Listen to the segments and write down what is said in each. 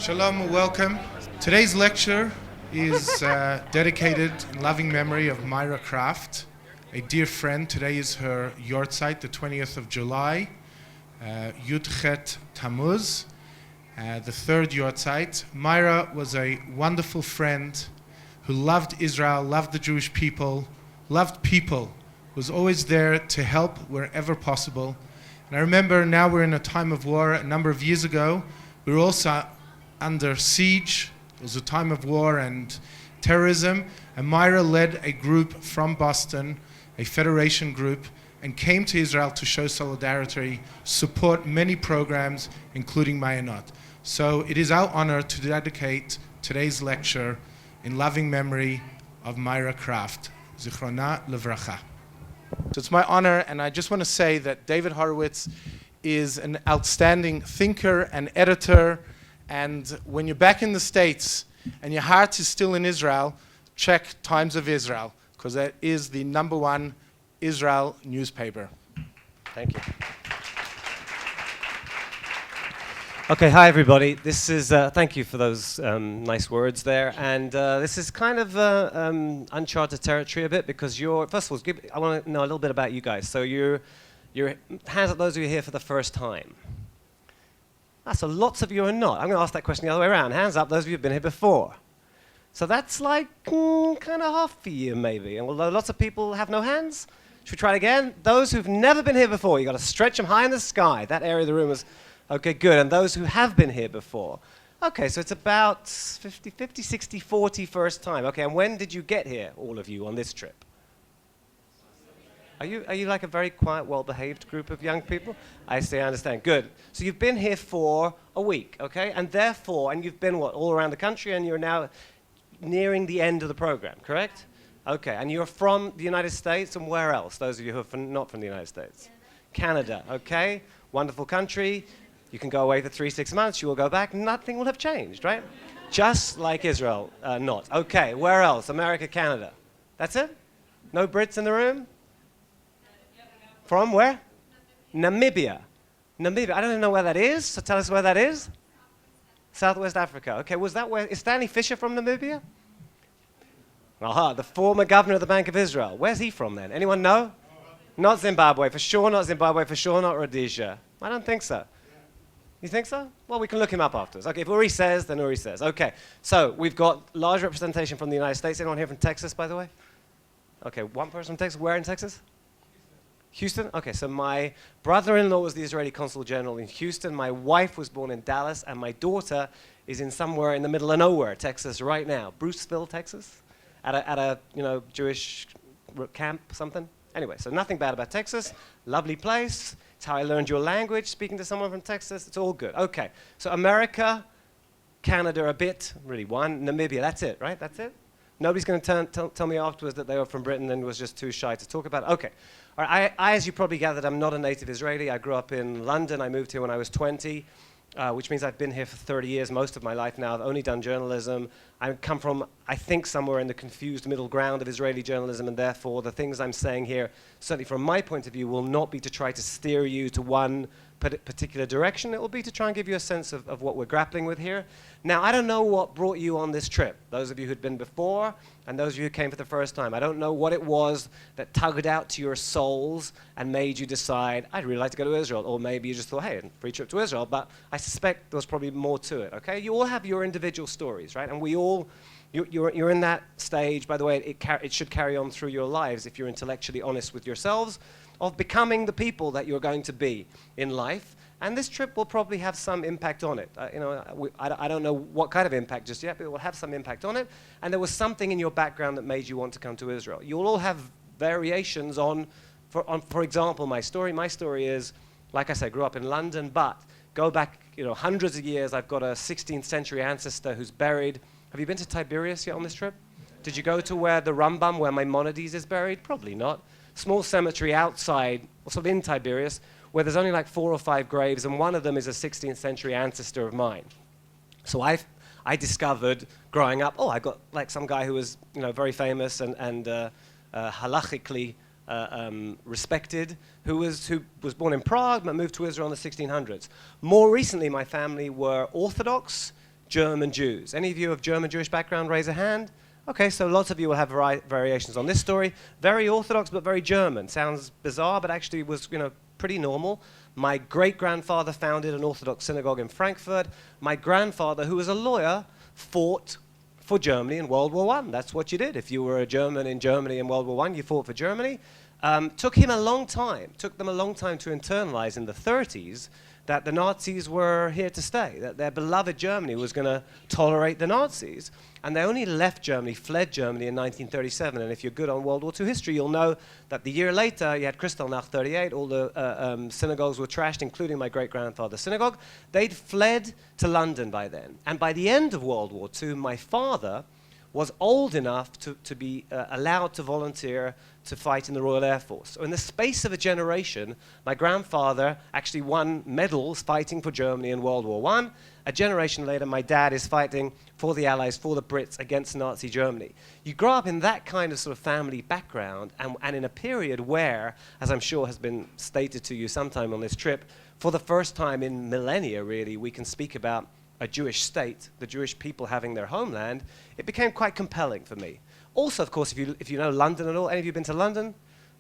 Shalom, welcome. Today's lecture is dedicated in loving memory of Myra Kraft, a dear friend. Today is her Yahrzeit, the 20th of July, Yud Tammuz, the third Yahrzeit. Myra was a wonderful friend who loved Israel, loved the Jewish people, was always there to help wherever possible. And I remember now we're in a time of war. A number of years ago, we were also under siege. It was a time of war and terrorism. And Myra led a group from Boston, a federation group, and came to Israel to show solidarity, support many programs, including Mayanot. So it is our honor to dedicate today's lecture in loving memory of Myra Kraft. Zichrona Levracha. So it's my honor, and I just want to say that David Horovitz is an outstanding thinker and editor. And when you're back in the States and your heart is still in Israel, check Times of Israel, because that is the #1 Israel newspaper. Thank you. Okay, hi everybody. This is thank you for those nice words there. And this is kind of uncharted territory a bit, because first of all, I want to know a little bit about you guys. So your hands up, those of you here for the first time. So lots of you are not. I'm going to ask that question the other way around. Hands up, those of you who've been here before. So that's like kind of half of you, maybe. And although lots of people have no hands, should we try it again? Those who've never been here before, you've got to stretch them high in the sky. That area of the room is, okay, good. And those who have been here before. Okay, so it's about 50, 60, 40 first time. Okay, and when did you get here, all of you, on this trip? Are you like a very quiet, well-behaved group of young people? I see, I understand. Good. So you've been here for a week, okay? And therefore, and you've been, all around the country, and you're now nearing the end of the program, correct? Okay, and you're from the United States, and where else? Those of you who are not from the United States. Canada, okay? Wonderful country. You can go away for 3-6 months. You will go back. Nothing will have changed, right? Just like Israel, not. Okay, where else? America, Canada. That's it? No Brits in the room? From where? Namibia. Namibia. I don't even know where that is, so tell us where that is. Southwest Africa. Okay, was that where? Is Stanley Fisher from Namibia? Aha, the former governor of the Bank of Israel. Where's he from then? Anyone know? Not Zimbabwe. For sure not Zimbabwe. For sure not Rhodesia. I don't think so. You think so? Well, we can look him up afterwards. Okay, if Uri says, then Uri says. Okay, so we've got large representation from the United States. Anyone here from Texas, by the way? Okay, one person from Texas. Where in Texas? Houston? Okay, so my brother-in-law was the Israeli consul general in Houston. My wife was born in Dallas, and my daughter is in somewhere in the middle of nowhere, Texas, right now. Bruceville, Texas? At a Jewish camp, something? Anyway, so nothing bad about Texas. Lovely place. It's how I learned your language, speaking to someone from Texas. It's all good. Okay, so America, Canada a bit, really one. Namibia, that's it, right? That's it? Nobody's going to tell me afterwards that they were from Britain and was just too shy to talk about it. Okay. All right, I, as you probably gathered, I'm not a native Israeli. I grew up in London. I moved here when I was 20, which means I've been here for 30 years, most of my life now. I've only done journalism. I come from, I think, somewhere in the confused middle ground of Israeli journalism, and therefore the things I'm saying here, certainly from my point of view, will not be to try to steer you to one particular direction. It will be to try and give you a sense of what we're grappling with here. Now, I don't know what brought you on this trip, those of you who'd been before and those of you who came for the first time. I don't know what it was that tugged out to your souls and made you decide, I'd really like to go to Israel. Or maybe you just thought, hey, free trip to Israel. But I suspect there was probably more to it, okay? You all have your individual stories, right? And we all, you're in that stage, by the way, it should carry on through your lives if you're intellectually honest with yourselves, of becoming the people that you're going to be in life. And this trip will probably have some impact on it. I don't know what kind of impact just yet, but it will have some impact on it. And there was something in your background that made you want to come to Israel. You'll all have variations on, for example, my story. My story is, like I said, grew up in London, but go back hundreds of years. I've got a 16th century ancestor who's buried. Have you been to Tiberias yet on this trip? Did you go to where the Rambam, where Maimonides is buried? Probably not. Small cemetery outside, sort of in Tiberias, where there's only like 4 or 5 graves, and one of them is a 16th century ancestor of mine. So I discovered growing up, I got like some guy who was very famous and halachically respected, who was born in Prague but moved to Israel in the 1600s. More recently, my family were Orthodox German Jews. Any of you of German Jewish background, raise a hand. Okay, so lots of you will have variations on this story. Very Orthodox, but very German. Sounds bizarre, but actually was, pretty normal. My great-grandfather founded an Orthodox synagogue in Frankfurt. My grandfather, who was a lawyer, fought for Germany in World War I. That's what you did. If you were a German in Germany in World War I, you fought for Germany. Took them a long time to internalize in the 30s that the Nazis were here to stay, that their beloved Germany was going to tolerate the Nazis. And they only left Germany, fled Germany in 1937. And if you're good on World War II history, you'll know that the year later, you had Kristallnacht 38, all the synagogues were trashed, including my great-grandfather's synagogue. They'd fled to London by then. And by the end of World War II, my father was old enough to be allowed to volunteer to fight in the Royal Air Force. So in the space of a generation, my grandfather actually won medals fighting for Germany in World War I. A generation later, my dad is fighting for the Allies, for the Brits, against Nazi Germany. You grow up in that kind of sort of family background, and in a period where, as I'm sure has been stated to you sometime on this trip, for the first time in millennia, really, we can speak about a Jewish state, the Jewish people having their homeland. It became quite compelling for me. Also, of course, if you know London at all, any of you been to London?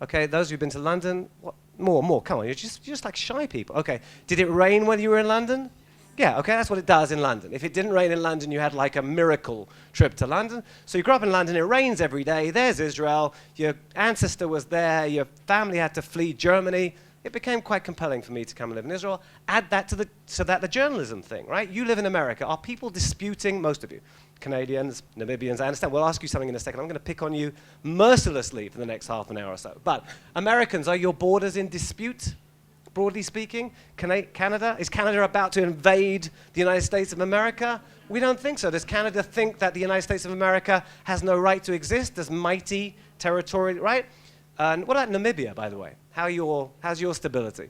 Okay, those who've been to London, what? More, come on, you're just like shy people. Okay, did it rain when you were in London? Yeah, okay, that's what it does in London. If it didn't rain in London, you had like a miracle trip to London. So you grew up in London, it rains every day, there's Israel, your ancestor was there, your family had to flee Germany. It became quite compelling for me to come and live in Israel. Add that to the journalism thing, right? You live in America. Are people disputing, most of you, Canadians, Namibians, I understand. We'll ask you something in a second. I'm going to pick on you mercilessly for the next half an hour or so. But Americans, are your borders in dispute, broadly speaking? Canada? Is Canada about to invade the United States of America? We don't think so. Does Canada think that the United States of America has no right to exist as mighty territory, right? And what about Namibia, by the way? How's your stability?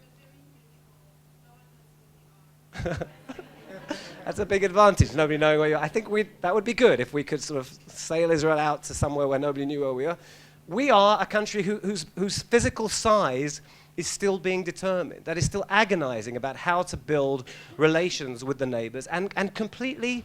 That's a big advantage, nobody knowing where you are. I think that would be good if we could sort of sail Israel out to somewhere where nobody knew where we are. We are a country whose physical size is still being determined, that is still agonizing about how to build relations with the neighbors, and completely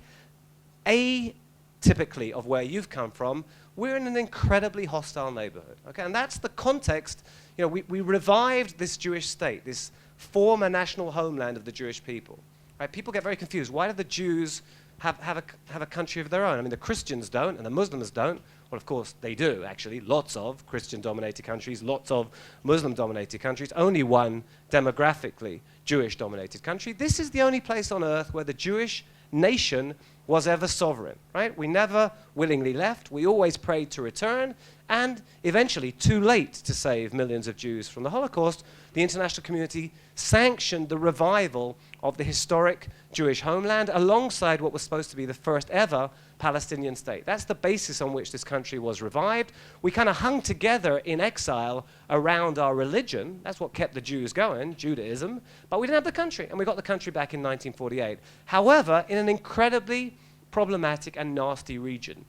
atypically of where you've come from, we're in an incredibly hostile neighborhood. Okay, and that's the context. We revived this Jewish state, this former national homeland of the Jewish people. Right? People get very confused. Why do the Jews have a country of their own? I mean, the Christians don't, and the Muslims don't. Well, of course, they do, actually. Lots of Christian-dominated countries, lots of Muslim-dominated countries. Only one demographically Jewish-dominated country. This is the only place on earth where the Jewish nation was ever sovereign, right? We never willingly left. We always prayed to return. And eventually, too late to save millions of Jews from the Holocaust, the international community sanctioned the revival of the historic Jewish homeland alongside what was supposed to be the first ever Palestinian state. That's the basis on which this country was revived. We kind of hung together in exile around our religion. That's what kept the Jews going, Judaism. But we didn't have the country, and we got the country back in 1948. However, in an incredibly problematic and nasty region.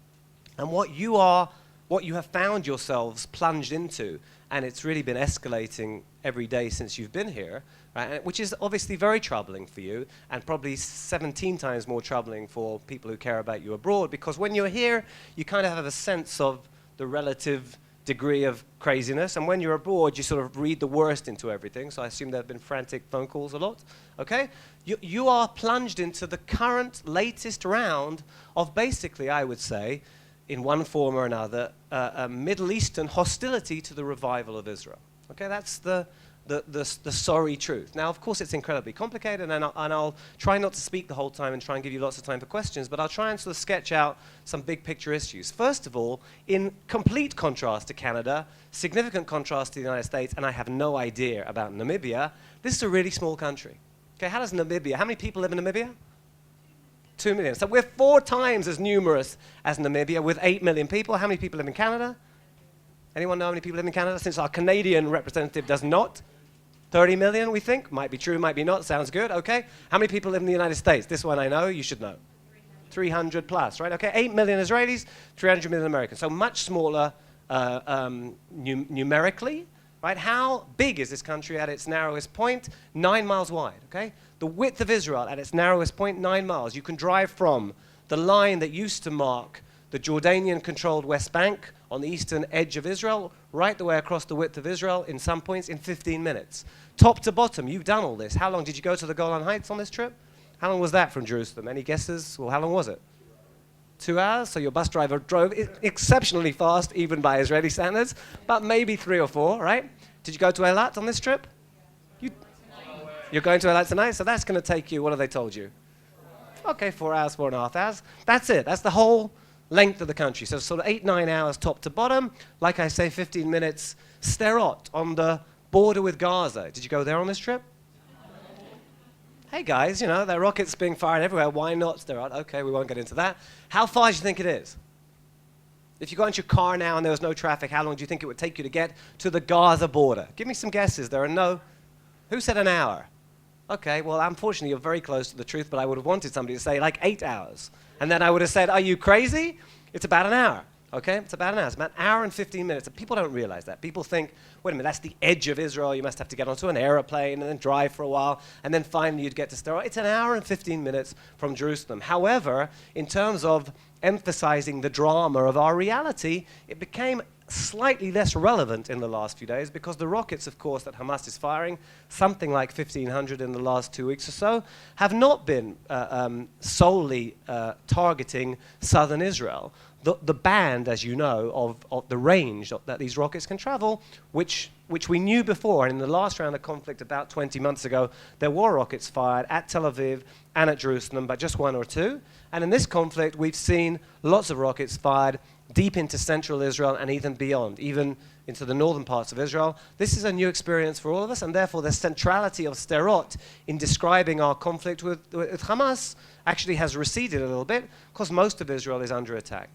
And what you have found yourselves plunged into, and it's really been escalating every day since you've been here, right, which is obviously very troubling for you, and probably 17 times more troubling for people who care about you abroad, because when you're here, you kind of have a sense of the relative degree of craziness, and when you're abroad, you sort of read the worst into everything, so I assume there have been frantic phone calls a lot, okay? You are plunged into the current, latest round of basically, I would say, in one form or another, a Middle Eastern hostility to the revival of Israel. Okay, that's the sorry truth. Now, of course, it's incredibly complicated, and I'll try not to speak the whole time and try and give you lots of time for questions, but I'll try and sort of sketch out some big picture issues. First of all, in complete contrast to Canada, significant contrast to the United States, and I have no idea about Namibia, this is a really small country. Okay, how many people live in Namibia? 2 million. So we're 4 times as numerous as Namibia with 8 million people. How many people live in Canada? Anyone know how many people live in Canada? Since our Canadian representative does not. 30 million, we think. Might be true, might be not. Sounds good, okay. How many people live in the United States? This one I know, you should know. 300 plus, right? Okay, 8 million Israelis, 300 million Americans. So much smaller numerically, right? How big is this country at its narrowest point? 9 miles wide, okay? The width of Israel at its narrowest point, 9 miles. You can drive from the line that used to mark the Jordanian-controlled West Bank on the eastern edge of Israel, right the way across the width of Israel, in some points, in 15 minutes. Top to bottom, you've done all this. How long did you go to the Golan Heights on this trip? How long was that from Jerusalem? Any guesses? Well, how long was it? 2 hours? So your bus driver drove exceptionally fast, even by Israeli standards, but maybe 3 or 4, right? Did you go to Eilat on this trip? You're going to Eilat tonight? So that's going to take you, what have they told you? Okay, 4 hours, 4.5 hours. That's it. That's the whole length of the country. So sort of 8, 9 hours top to bottom. Like I say, 15 minutes. Sderot on the border with Gaza. Did you go there on this trip? Hey guys, you know, there are rockets being fired everywhere. Why not Sderot? Okay, we won't get into that. How far do you think it is? If you got into your car now and there was no traffic, how long do you think it would take you to get to the Gaza border? Give me some guesses. There are no... Who said an hour? Okay, well, unfortunately, you're very close to the truth, but I would have wanted somebody to say, like, 8 hours. And then I would have said, are you crazy? It's about an hour, okay? It's about an hour. It's about an hour and 15 minutes. And people don't realize that. People think, wait a minute, that's the edge of Israel. You must have to get onto an aeroplane and then drive for a while, and then finally you'd get to Sderot. It's an hour and 15 minutes from Jerusalem. However, in terms of emphasizing the drama of our reality, it became slightly less relevant in the last few days because the rockets, of course, that Hamas is firing, something like 1,500 in the last 2 weeks or so, have not been solely targeting southern Israel. The band, as you know, of the range that these rockets can travel, which we knew before, and in the last round of conflict about 20 months ago, there were rockets fired at Tel Aviv and at Jerusalem, but just 1 or 2. And in this conflict, we've seen lots of rockets fired deep into central Israel and even beyond, even into the northern parts of Israel. This is a new experience for all of us, and therefore the centrality of Sderot in describing our conflict with Hamas actually has receded a little bit because most of Israel is under attack.